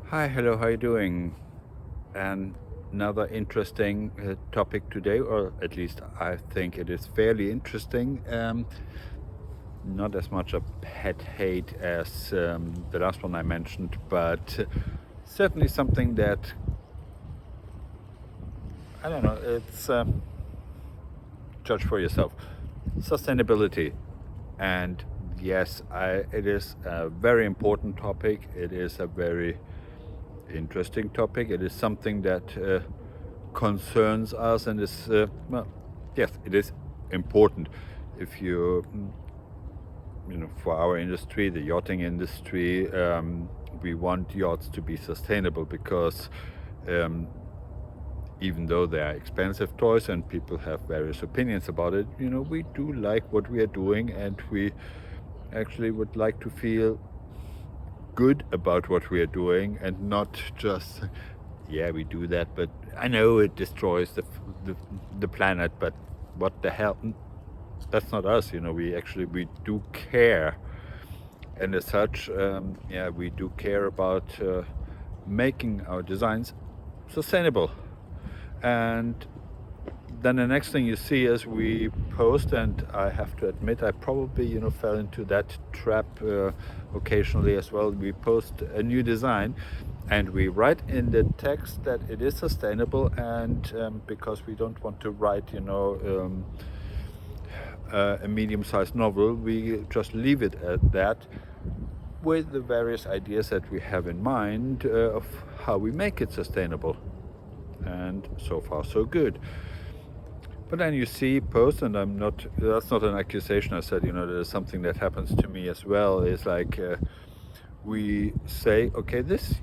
Hi, hello, how you doing? And another interesting topic today, or at least I think it is fairly interesting. Not as much a pet hate as the last one I mentioned, but certainly something that I don't know. It's judge for yourself. Sustainability, and yes, it is a very important topic. It is a very interesting topic. It is something that concerns us and is, well, yes, it is important. If for our industry, the yachting industry, we want yachts to be sustainable because um, even though they are expensive toys and people have various opinions about it, we do like what we are doing and we actually would like to feel good about what we are doing and not just yeah, we do that, but I know it destroys the planet, but what the hell, that's not us. We do care, and as such, yeah, we do care about making our designs sustainable. And then the next thing you see is we post, and I have to admit I probably fell into that trap occasionally as well. We post a new design and we write in the text that it is sustainable, and because we don't want to write a medium-sized novel, we just leave it at that with the various ideas that we have in mind of how we make it sustainable. And so far so good. But then you see posts, and that's not an accusation. I said, there's something that happens to me as well. It's like we say, okay, this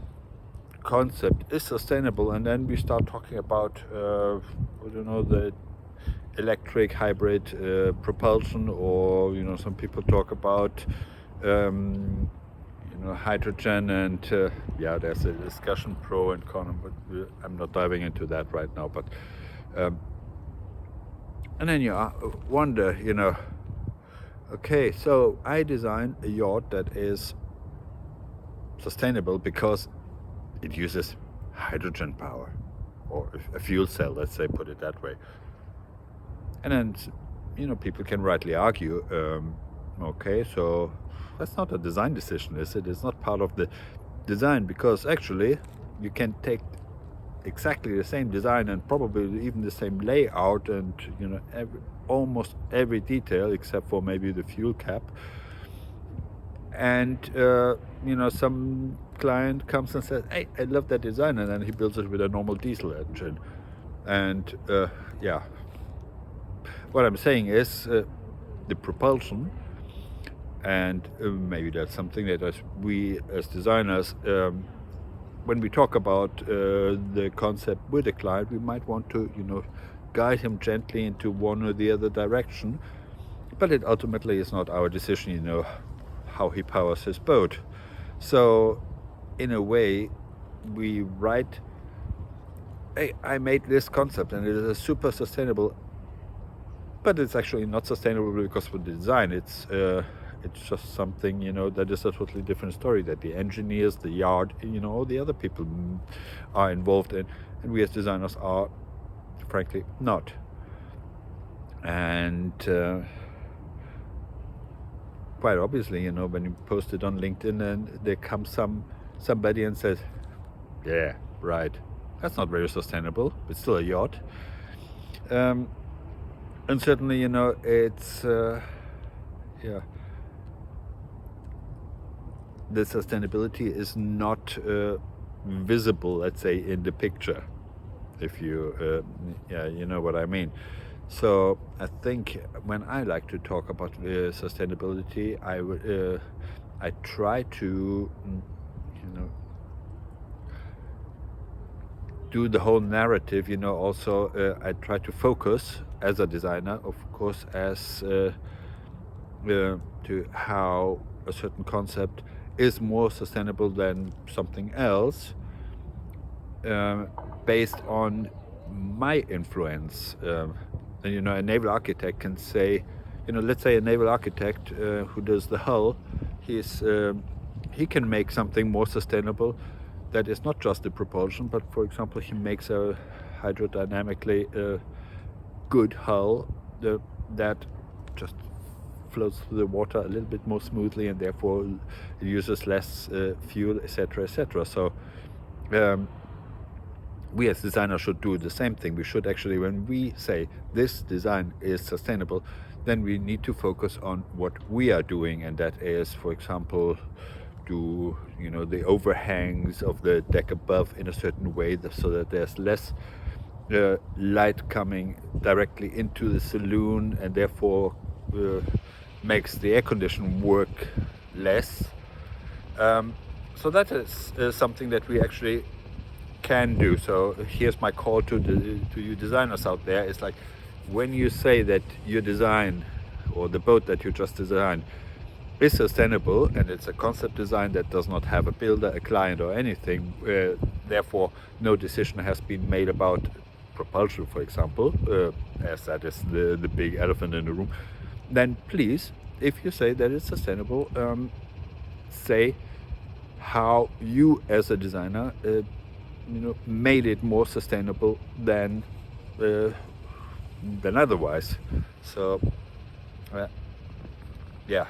concept is sustainable, and then we start talking about, I don't know, the electric hybrid propulsion, or, some people talk about, hydrogen, and yeah, there's a discussion pro and con, but I'm not diving into that right now. But and then you wonder, okay, so I designed a yacht that is sustainable because it uses hydrogen power, or a fuel cell, let's say, put it that way. And then, people can rightly argue, okay, so that's not a design decision, is it? It's not part of the design, because actually you can take exactly the same design and probably even the same layout and almost every detail except for maybe the fuel cap, and some client comes and says, hey, I love that design, and then he builds it with a normal diesel engine. And yeah, what I'm saying is the propulsion, and maybe that's something that we as designers, when we talk about the concept with the client, we might want to, guide him gently into one or the other direction. But it ultimately is not our decision, how he powers his boat. So, in a way, we write, hey, I made this concept and it is super sustainable, but it's actually not sustainable because of the design. It's just something, that is a totally different story that the engineers, the yard, all the other people are involved in, and we as designers are, frankly, not. And quite obviously, when you post it on LinkedIn and there comes somebody and says, yeah, right, that's not very sustainable, it's still a yacht. And certainly, it's yeah, the sustainability is not visible, let's say, in the picture, if you yeah, you know what I mean. So I think when I like to talk about sustainability, I try to do the whole narrative. Also I try to focus as a designer, of course, as to how a certain concept is more sustainable than something else, based on my influence. And, a naval architect can say, let's say a naval architect who does the hull, he can make something more sustainable that is not just the propulsion, but for example, he makes a hydrodynamically good hull that just flows through the water a little bit more smoothly, and therefore it uses less fuel, etc., etc. So we as designers should do the same thing. We should actually, when we say this design is sustainable, then we need to focus on what we are doing, and that is, for example, do the overhangs of the deck above in a certain way so that there's less light coming directly into the saloon, and therefore makes the air condition work less. So that is something that we actually can do. So here's my call to you designers out there. It's like, when you say that your design or the boat that you just designed is sustainable, and it's a concept design that does not have a builder, a client, or anything, therefore no decision has been made about propulsion, for example, as that is the big elephant in the room, then please, if you say that it's sustainable, say how you as a designer made it more sustainable than otherwise. So yeah,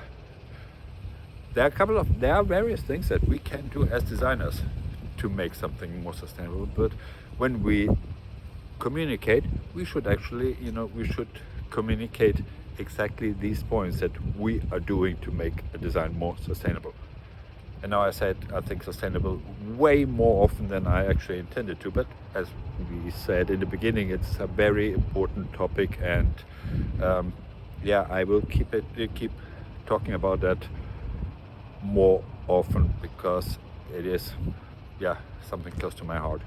there are various things that we can do as designers to make something more sustainable, but when we communicate, we should actually we should communicate exactly these points that we are doing to make a design more sustainable. And now I said, I think sustainable way more often than I actually intended to, but as we said in the beginning, it's a very important topic, and yeah, I will keep talking about that more often, because it is something close to my heart.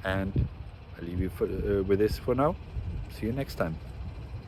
And I leave you with this for now. See you next time.